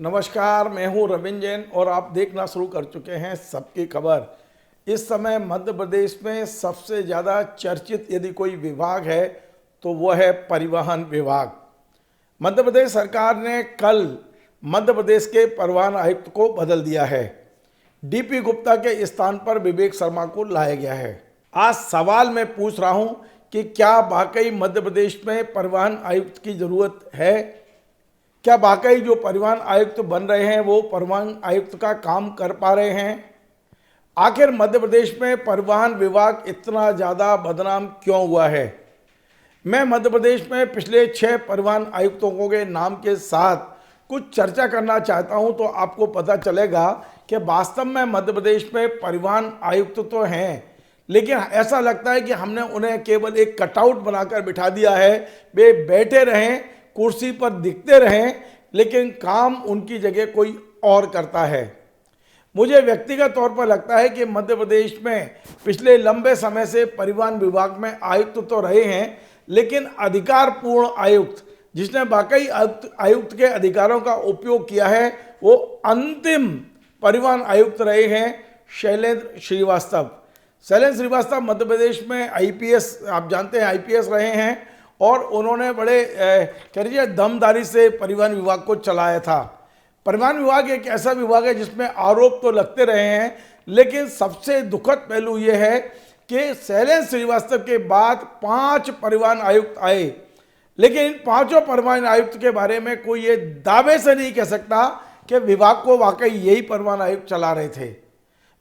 नमस्कार, मैं हूं रविंद्र जैन और आप देखना शुरू कर चुके हैं सबकी खबर। इस समय मध्य प्रदेश में सबसे ज़्यादा चर्चित यदि कोई विभाग है तो वो है परिवहन विभाग। मध्य प्रदेश सरकार ने कल मध्य प्रदेश के परिवहन आयुक्त को बदल दिया है। डीपी गुप्ता के स्थान पर विवेक शर्मा को लाया गया है। आज सवाल मैं पूछ रहा हूं कि क्या वाकई मध्य प्रदेश में परिवहन आयुक्त की ज़रूरत है? क्या वाकई जो परिवहन आयुक्त बन रहे हैं वो परिवहन आयुक्त का काम कर पा रहे हैं? आखिर मध्य प्रदेश में परिवहन विभाग इतना ज़्यादा बदनाम क्यों हुआ है? मैं मध्य प्रदेश में पिछले 6 परिवहन आयुक्तों के नाम के साथ कुछ चर्चा करना चाहता हूं, तो आपको पता चलेगा कि वास्तव में मध्य प्रदेश में परिवहन आयुक्त तो हैं, लेकिन ऐसा लगता है कि हमने उन्हें केवल एक कटआउट बनाकर बिठा दिया है। वे बैठे रहें, कुर्सी पर दिखते रहें, लेकिन काम उनकी जगह कोई और करता है। मुझे व्यक्तिगत तौर पर लगता है कि मध्य प्रदेश में पिछले लंबे समय से परिवहन विभाग में आयुक्त तो रहे हैं, लेकिन अधिकारपूर्ण आयुक्त जिसने वाकई आयुक्त के अधिकारों का उपयोग किया है वो अंतिम परिवहन आयुक्त रहे हैं शैलेंद्र श्रीवास्तव। शैलेंद्र श्रीवास्तव मध्य प्रदेश में आईपीएस, आप जानते हैं आईपीएस रहे हैं, और उन्होंने बड़े कह लीजिए दमदारी से परिवहन विभाग को चलाया था। परिवहन विभाग एक ऐसा विभाग है जिसमें आरोप तो लगते रहे हैं, लेकिन सबसे दुखद पहलू ये है कि शैलेंद्र श्रीवास्तव के बाद 5 परिवहन आयुक्त आए, लेकिन इन 5 परिवहन आयुक्त के बारे में कोई ये दावे से नहीं कह सकता कि विभाग को वाकई यही परिवहन आयुक्त चला रहे थे।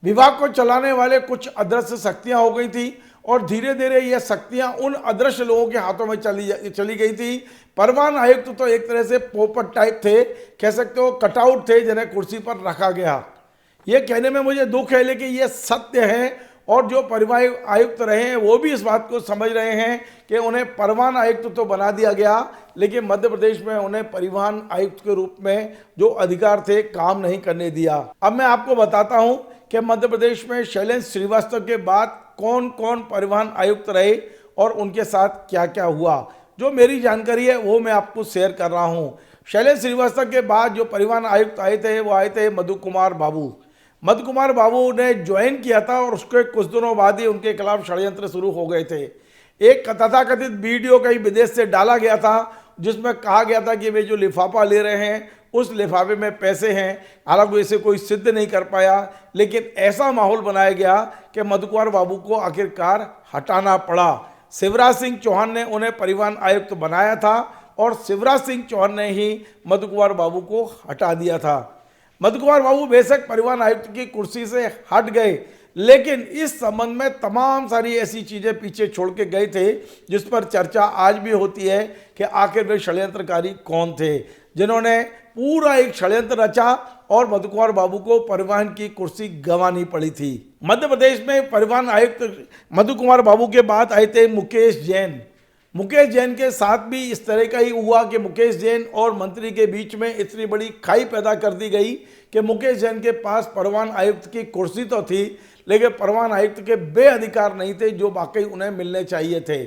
विभाग को चलाने वाले कुछ अदृश्य शक्तियां हो गई थी और धीरे धीरे ये शक्तियां उन अदृश्य लोगों के हाथों में चली गई थी। परिवहन आयुक्त तो एक तरह से पोपट टाइप थे, कह सकते हो कटआउट थे जिन्हें कुर्सी पर रखा गया। ये कहने में मुझे दुख है, लेकिन ये सत्य है, और जो परिवहन आयुक्त रहे हैं वो भी इस बात को समझ रहे हैं कि उन्हें परिवहन आयुक्त तो बना दिया गया, लेकिन मध्य प्रदेश में उन्हें परिवहन आयुक्त के रूप में जो अधिकार थे काम नहीं करने दिया। अब मैं आपको बताता हूं कि मध्य प्रदेश में शैलेंद्र श्रीवास्तव के बाद कौन कौन परिवहन आयुक्त रहे और उनके साथ क्या क्या हुआ। जो मेरी जानकारी है वो मैं आपको शेयर कर रहा हूं। शैलेंद्र श्रीवास्तव के बाद जो परिवहन आयुक्त आए थे वो आए थे मधु कुमार बाबू। मधु कुमार बाबू ने ज्वाइन किया था और उसके कुछ दिनों बाद ही उनके खिलाफ षड्यंत्र शुरू हो गए थे। एक तथाकथित वीडियो कहीं विदेश से डाला गया था जिसमें कहा गया था कि वे जो लिफाफा ले रहे हैं उस लिफाफे में पैसे हैं। हालांकि इसे कोई सिद्ध नहीं कर पाया, लेकिन ऐसा माहौल बनाया गया कि मधु कुमार बाबू को आखिरकार हटाना पड़ा। शिवराज सिंह चौहान ने उन्हें परिवहन आयुक्त बनाया था और शिवराज सिंह चौहान ने ही मधु कुमार बाबू को हटा दिया था। मधु कुमार बाबू बेशक परिवहन आयुक्त की कुर्सी से हट गए, लेकिन इस संबंध में तमाम सारी ऐसी चीज़ें पीछे छोड़ के गए थे जिस पर चर्चा आज भी होती है कि आखिर वे षड्यंत्रकारी कौन थे जिन्होंने पूरा एक षड्यंत्र रचा और मधु कुमार बाबू को परिवहन की कुर्सी गंवानी पड़ी थी। मध्य प्रदेश में परिवहन आयुक्त मधु कुमार बाबू के बाद आए थे मुकेश जैन। मुकेश जैन के साथ भी इस तरह का ही हुआ कि मुकेश जैन और मंत्री के बीच में इतनी बड़ी खाई पैदा कर दी गई कि मुकेश जैन के पास परिवहन आयुक्त की कुर्सी तो थी, लेकिन परिवहन आयुक्त के वे अधिकार नहीं थे जो वाकई उन्हें मिलने चाहिए थे।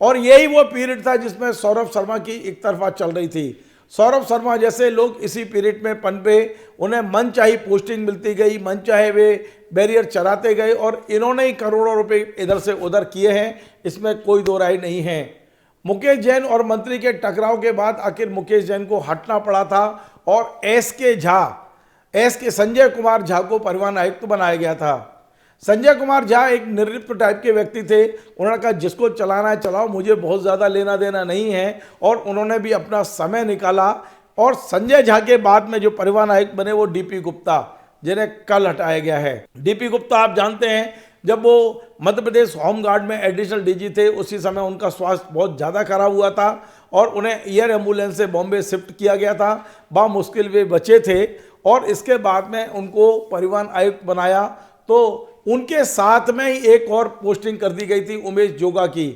और यही वो पीरियड था जिसमें सौरभ शर्मा की एक तरफा चल रही थी। सौरभ शर्मा जैसे लोग इसी पीरियड में पनपे, उन्हें मन चाही पोस्टिंग मिलती गई, मन चाहे वे बैरियर चढ़ाते गए, और इन्होंने ही करोड़ों रुपए इधर से उधर किए हैं, इसमें कोई दो राय नहीं है। मुकेश जैन और मंत्री के टकराव के बाद आखिर मुकेश जैन को हटना पड़ा था और संजय कुमार झा को परिवहन आयुक्त बनाया गया था। संजय कुमार झा एक निर्लिप्त टाइप के व्यक्ति थे। उन्होंने कहा जिसको चलाना है चलाओ, मुझे बहुत ज़्यादा लेना देना नहीं है, और उन्होंने भी अपना समय निकाला। और संजय झा के बाद में जो परिवहन आयुक्त बने वो डीपी गुप्ता, जिन्हें कल हटाया गया है। डीपी गुप्ता आप जानते हैं जब वो मध्य प्रदेश होमगार्ड में एडिशनल डीजी थे, उसी समय उनका स्वास्थ्य बहुत ज़्यादा खराब हुआ था और उन्हें एयर एम्बुलेंस से बॉम्बे शिफ्ट किया गया था। बामुश्किल वे बचे थे और इसके बाद में उनको परिवहन आयुक्त बनाया, तो उनके साथ में ही एक और पोस्टिंग कर दी गई थी उमेश जोगा की।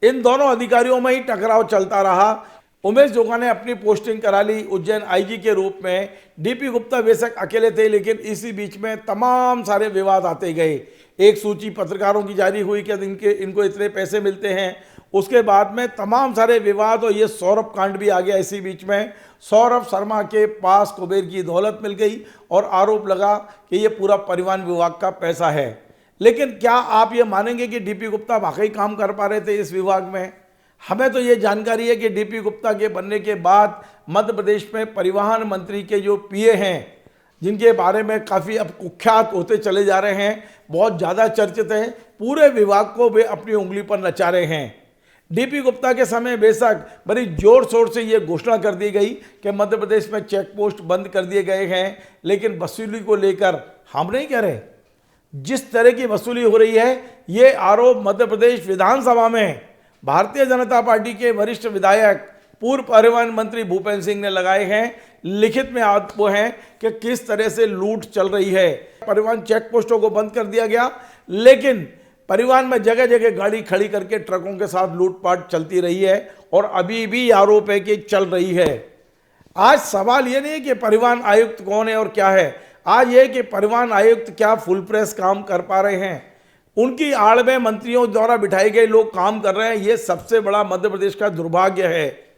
इन दोनों अधिकारियों में ही टकराव चलता रहा। उमेश जोगा ने अपनी पोस्टिंग करा ली उज्जैन आईजी के रूप में। डीपी गुप्ता बेशक अकेले थे, लेकिन इसी बीच में तमाम सारे विवाद आते गए। एक सूची पत्रकारों की जारी हुई कि इनको इतने पैसे मिलते हैं, उसके बाद में तमाम सारे विवाद और ये सौरभ कांड भी आ गया इसी बीच में। सौरभ शर्मा के पास कुबेर की दौलत मिल गई और आरोप लगा कि ये पूरा परिवहन विभाग का पैसा है। लेकिन क्या आप ये मानेंगे कि डीपी गुप्ता वाकई काम कर पा रहे थे इस विभाग में? हमें तो ये जानकारी है कि डीपी गुप्ता के बनने के बाद मध्य प्रदेश में परिवहन मंत्री के जो पीए हैं, जिनके बारे में काफ़ी अब कुख्यात होते चले जा रहे हैं, बहुत ज़्यादा चर्चित हैं, पूरे विभाग को वे अपनी उंगली पर नचा रहे हैं। डीपी गुप्ता के समय बेशक बड़ी जोर शोर से ये घोषणा कर दी गई कि मध्य प्रदेश में चेक पोस्ट बंद कर दिए गए हैं, लेकिन वसूली को लेकर हम नहीं कह रहे। जिस तरह की वसूली हो रही है, ये आरोप मध्य प्रदेश विधानसभा में भारतीय जनता पार्टी के वरिष्ठ विधायक पूर्व परिवहन मंत्री भूपेंद्र सिंह ने लगाए हैं। लिखित में वो हैं कि किस तरह से लूट चल रही है। परिवहन चेक पोस्टों को बंद कर दिया गया, लेकिन परिवहन में जगह जगह गाड़ी खड़ी करके ट्रकों के साथ लूटपाट चलती रही है और अभी भी आरोप है कि चल रही है। आज सवाल ये नहीं है कि परिवहन आयुक्त कौन है और क्या है, आज ये कि परिवहन आयुक्त क्या फुल प्रेस काम कर पा रहे हैं, उनकी आड़ में मंत्रियों द्वारा बिठाए गए लोग काम कर रहे हैं। ये सबसे बड़ा मध्य प्रदेश का दुर्भाग्य है।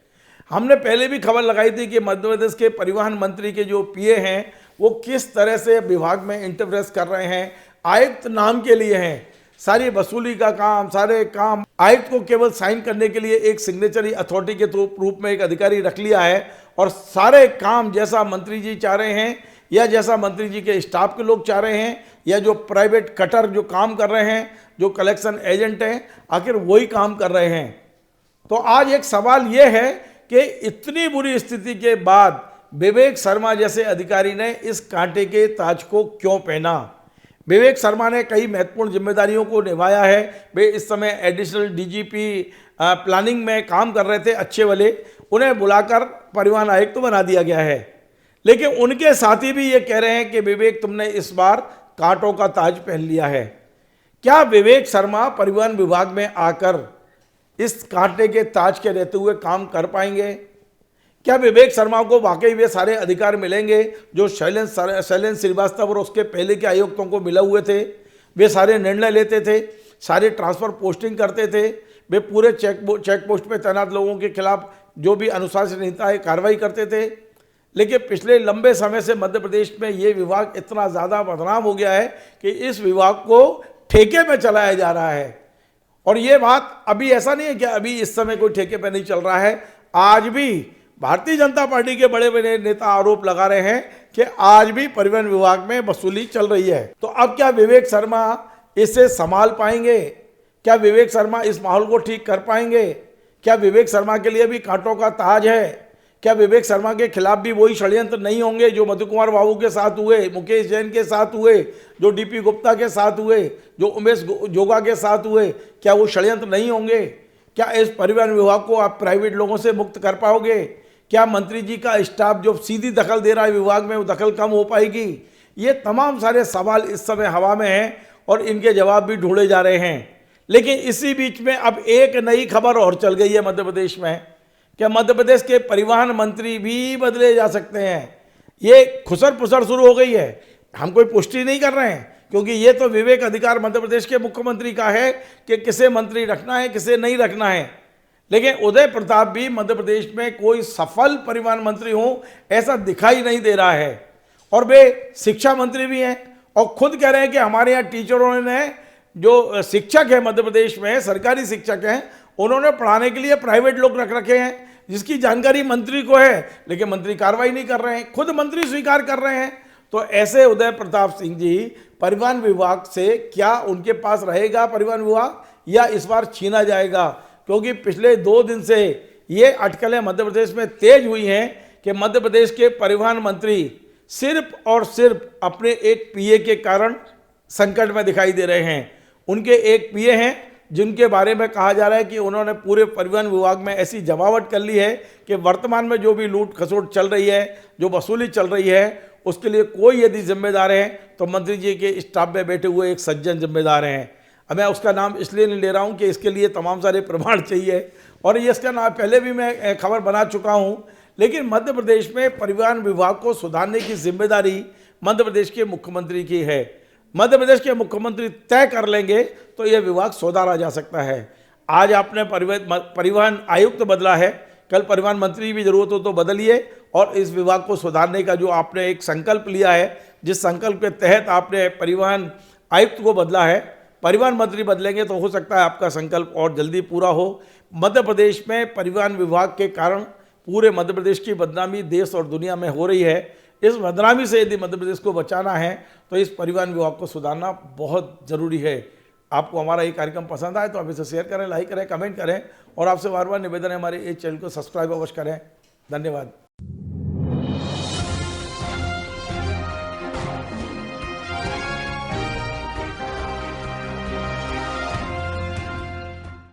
हमने पहले भी खबर लगाई थी कि मध्य प्रदेश के परिवहन मंत्री के जो पीए हैं वो किस तरह से विभाग में इंटरफेरेंस कर रहे हैं। आयुक्त नाम के लिए हैं, सारी वसूली का काम, सारे काम आयुक्त को केवल साइन करने के लिए एक सिग्नेचरी अथॉरिटी के रूप में एक अधिकारी रख लिया है और सारे काम जैसा मंत्री जी चाह रहे हैं या जैसा मंत्री जी के स्टाफ के लोग चाह रहे हैं या जो प्राइवेट कटर जो काम कर रहे हैं, जो कलेक्शन एजेंट हैं, आखिर वही काम कर रहे हैं। तो आज एक सवाल यह है कि इतनी बुरी स्थिति के बाद विवेक शर्मा जैसे अधिकारी ने इस कांटे के ताज को क्यों पहना? विवेक शर्मा ने कई महत्वपूर्ण जिम्मेदारियों को निभाया है। वे इस समय एडिशनल डीजीपी प्लानिंग में काम कर रहे थे, अच्छे वाले, उन्हें बुलाकर परिवहन आयुक्त तो बना दिया गया है। लेकिन उनके साथी भी ये कह रहे हैं कि विवेक तुमने इस बार कांटों का ताज पहन लिया है। क्या विवेक शर्मा परिवहन विभाग में आकर इस कांटे के ताज के रहते हुए काम कर पाएंगे? क्या विवेक शर्मा को वाकई वे सारे अधिकार मिलेंगे जो शैलेंद्र श्रीवास्तव और उसके पहले के आयुक्तों को मिले हुए थे? वे सारे निर्णय लेते थे, सारे ट्रांसफर पोस्टिंग करते थे, वे पूरे चेक पोस्ट पे तैनात लोगों के खिलाफ जो भी अनुशासनहीनता है कार्रवाई करते थे। लेकिन पिछले लंबे समय से मध्य प्रदेश में ये विभाग इतना ज़्यादा बदनाम हो गया है कि इस विभाग को ठेके में चलाया जा रहा है। और ये बात अभी ऐसा नहीं है कि अभी इस समय कोई ठेके पे नहीं चल रहा है, आज भी भारतीय जनता पार्टी के बड़े बड़े नेता आरोप लगा रहे हैं कि आज भी परिवहन विभाग में वसूली चल रही है। तो अब क्या विवेक शर्मा इसे संभाल पाएंगे? क्या विवेक शर्मा इस माहौल को ठीक कर पाएंगे? क्या विवेक शर्मा के लिए भी कांटों का ताज है? क्या विवेक शर्मा के खिलाफ भी वही षड्यंत्र नहीं होंगे जो मधु कुमार बाबू के साथ हुए, मुकेश जैन के साथ हुए, जो डीपी गुप्ता के साथ हुए, जो उमेश जोगा के साथ हुए? क्या वो षड्यंत्र नहीं होंगे? क्या इस परिवहन विभाग को आप प्राइवेट लोगों से मुक्त कर पाओगे? क्या मंत्री जी का स्टाफ जो सीधी दखल दे रहा है विभाग में, वो दखल कम हो पाएगी? ये तमाम सारे सवाल इस समय हवा में हैं और इनके जवाब भी ढूंढे जा रहे हैं। लेकिन इसी बीच में अब एक नई खबर और चल गई है मध्य प्रदेश में कि मध्य प्रदेश के परिवहन मंत्री भी बदले जा सकते हैं। ये खुसर पुसर शुरू हो गई है। हम कोई पुष्टि नहीं कर रहे हैं क्योंकि ये तो विवेक अधिकार मध्य प्रदेश के मुख्यमंत्री का है कि किसे मंत्री रखना है, किसे नहीं रखना है। लेकिन उदय प्रताप भी मध्य प्रदेश में कोई सफल परिवहन मंत्री हो ऐसा दिखाई नहीं दे रहा है। और वे शिक्षा मंत्री भी हैं और खुद कह रहे हैं कि हमारे यहाँ टीचरों ने, जो शिक्षक है मध्य प्रदेश में, सरकारी शिक्षक हैं, उन्होंने पढ़ाने के लिए प्राइवेट लोग रख रखे हैं जिसकी जानकारी मंत्री को है, लेकिन मंत्री कार्रवाई नहीं कर रहे हैं, खुद मंत्री स्वीकार कर रहे हैं। तो ऐसे उदय प्रताप सिंह जी परिवहन विभाग से क्या उनके पास रहेगा परिवहन विभाग या इस बार छीना जाएगा? क्योंकि पिछले 2 दिन से ये अटकलें मध्य प्रदेश में तेज हुई हैं कि मध्य प्रदेश के परिवहन मंत्री सिर्फ और सिर्फ अपने एक पीए के कारण संकट में दिखाई दे रहे हैं। उनके एक पीए हैं जिनके बारे में कहा जा रहा है कि उन्होंने पूरे परिवहन विभाग में ऐसी जमावट कर ली है कि वर्तमान में जो भी लूट खसोट चल रही है, जो वसूली चल रही है, उसके लिए कोई यदि जिम्मेदार है तो मंत्री जी के स्टाफ में बैठे हुए एक सज्जन जिम्मेदार हैं। अब मैं उसका नाम इसलिए नहीं ले रहा हूं कि इसके लिए तमाम सारे प्रमाण चाहिए और ये इसका नाम पहले भी मैं खबर बना चुका हूं। लेकिन मध्य प्रदेश में परिवहन विभाग को सुधारने की जिम्मेदारी मध्य प्रदेश के मुख्यमंत्री की है। मध्य प्रदेश के मुख्यमंत्री तय कर लेंगे तो यह विभाग सुधारा जा सकता है। आज आपने परिवहन आयुक्त बदला है, कल परिवहन मंत्री भी जरूरत हो तो बदलिए और इस विभाग को सुधारने का जो आपने एक संकल्प लिया है, जिस संकल्प के तहत आपने परिवहन आयुक्त को बदला है, परिवहन मंत्री बदलेंगे तो हो सकता है आपका संकल्प और जल्दी पूरा हो। मध्य प्रदेश में परिवहन विभाग के कारण पूरे मध्य प्रदेश की बदनामी देश और दुनिया में हो रही है। इस बदनामी से यदि मध्य प्रदेश को बचाना है तो इस परिवहन विभाग को सुधारना बहुत ज़रूरी है। आपको हमारा ये कार्यक्रम पसंद आए तो आप इसे शेयर करें, लाइक करें, कमेंट करें और आपसे बार बार निवेदन है हमारे इस चैनल को सब्सक्राइब अवश्य करें। धन्यवाद।